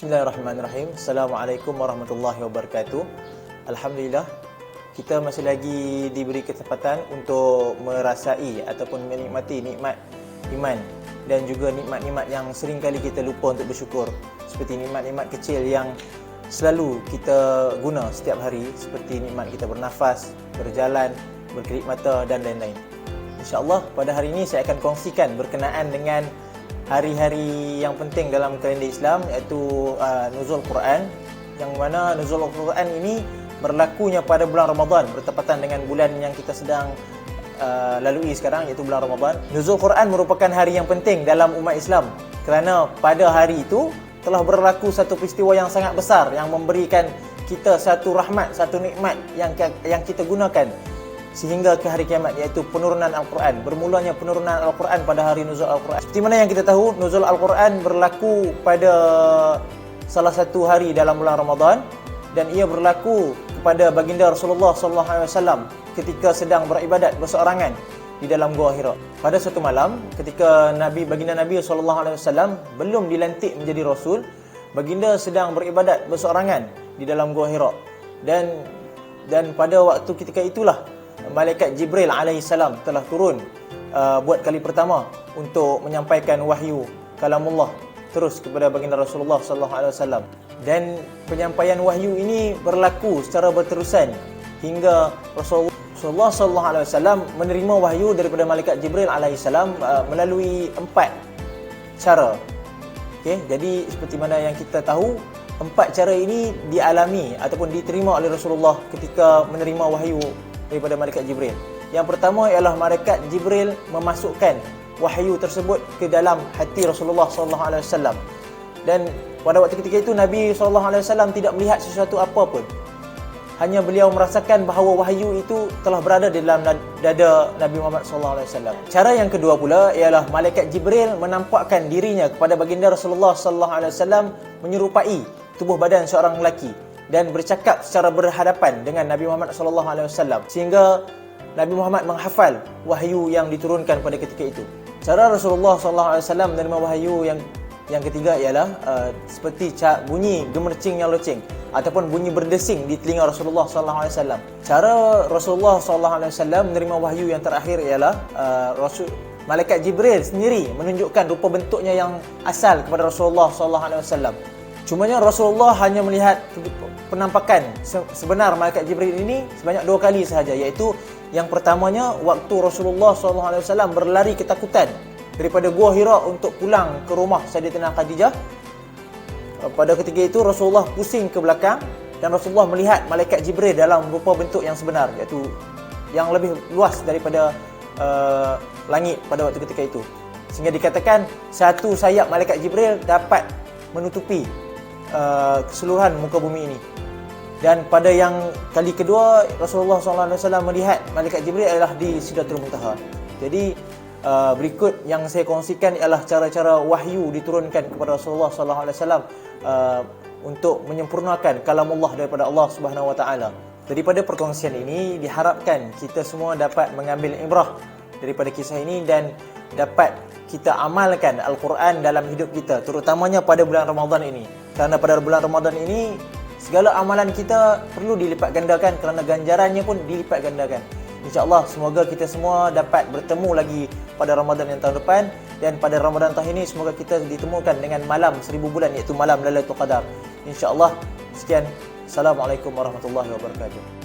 Bismillahirrahmanirrahim. Assalamualaikum warahmatullahi wabarakatuh. Alhamdulillah, kita masih lagi diberi kesempatan untuk merasai ataupun menikmati nikmat iman dan juga nikmat-nikmat yang sering kali kita lupa untuk bersyukur. Seperti nikmat-nikmat kecil yang selalu kita guna setiap hari, seperti nikmat kita bernafas, berjalan, berkedip mata dan lain-lain. InsyaAllah pada hari ini saya akan kongsikan berkenaan dengan hari-hari yang penting dalam kalender Islam, iaitu nuzul Quran, yang mana nuzul Quran ini berlakunya pada bulan Ramadan bertepatan dengan bulan yang kita sedang lalui sekarang, iaitu bulan Ramadan. Nuzul Quran merupakan hari yang penting dalam umat Islam kerana pada hari itu telah berlaku satu peristiwa yang sangat besar yang memberikan kita satu rahmat, satu nikmat yang kita gunakan sehingga ke hari kiamat, iaitu penurunan Al-Quran. Bermulanya penurunan Al-Quran pada hari nuzul Al-Quran. Seperti mana yang kita tahu, nuzul Al-Quran berlaku pada salah satu hari dalam bulan Ramadan, dan ia berlaku kepada baginda Rasulullah SAW ketika sedang beribadat berseorangan di dalam Gua Hira. Pada suatu malam ketika baginda Nabi SAW belum dilantik menjadi Rasul, baginda sedang beribadat berseorangan di dalam Gua Hira, dan pada waktu ketika itulah Malaikat Jibril alaihissalam telah turun buat kali pertama untuk menyampaikan wahyu kalamullah terus kepada baginda Rasulullah SAW. Dan penyampaian wahyu ini berlaku secara berterusan hingga Rasulullah SAW menerima wahyu daripada Malaikat Jibril alaihissalam melalui 4 cara. Okay? Jadi seperti mana yang kita tahu, 4 cara ini dialami ataupun diterima oleh Rasulullah ketika menerima wahyu daripada Malaikat Jibril. Yang pertama ialah Malaikat Jibril memasukkan wahyu tersebut ke dalam hati Rasulullah SAW. Dan pada waktu ketika itu Nabi SAW tidak melihat sesuatu apa pun. Hanya beliau merasakan bahawa wahyu itu telah berada di dalam dada Nabi Muhammad SAW. Cara yang kedua pula ialah Malaikat Jibril menampakkan dirinya kepada baginda Rasulullah SAW menyerupai tubuh badan seorang lelaki dan bercakap secara berhadapan dengan Nabi Muhammad SAW, sehingga Nabi Muhammad menghafal wahyu yang diturunkan pada ketika itu. Cara Rasulullah SAW menerima wahyu yang ketiga ialah seperti bunyi gemercing yang loceng ataupun bunyi berdesing di telinga Rasulullah SAW. Cara Rasulullah SAW menerima wahyu yang terakhir ialah Malaikat Jibril sendiri menunjukkan rupa bentuknya yang asal kepada Rasulullah SAW. Cumanya Rasulullah hanya melihat penampakan sebenar Malaikat Jibril ini sebanyak 2 kali sahaja, iaitu yang pertamanya waktu Rasulullah SAW berlari ketakutan daripada Gua Hira untuk pulang ke rumah Sayyidatina Khadijah. Pada ketika itu Rasulullah pusing ke belakang dan Rasulullah melihat Malaikat Jibril dalam rupa bentuk yang sebenar, iaitu yang lebih luas daripada langit pada waktu ketika itu, sehingga dikatakan satu sayap Malaikat Jibril dapat menutupi keseluruhan muka bumi ini. Dan pada yang kali kedua Rasulullah SAW melihat Malaikat Jibril adalah di Sidratul Muntaha. Jadi berikut yang saya kongsikan ialah cara-cara wahyu diturunkan kepada Rasulullah SAW untuk menyempurnakan kalamullah daripada Allah Subhanahu Wa Taala. Daripada perkongsian ini diharapkan kita semua dapat mengambil ibrah daripada kisah ini dan dapat kita amalkan Al-Quran dalam hidup kita, terutamanya pada bulan Ramadan ini. Kerana pada bulan Ramadan ini segala amalan kita perlu dilipat gandakan, kerana ganjarannya pun dilipat gandakan. InsyaAllah semoga kita semua dapat bertemu lagi pada Ramadan yang tahun depan, dan pada Ramadan tahun ini semoga kita ditemukan dengan malam 1000 bulan, iaitu malam Lailatul Qadar. InsyaAllah. Sekian. Assalamualaikum warahmatullahi wabarakatuh.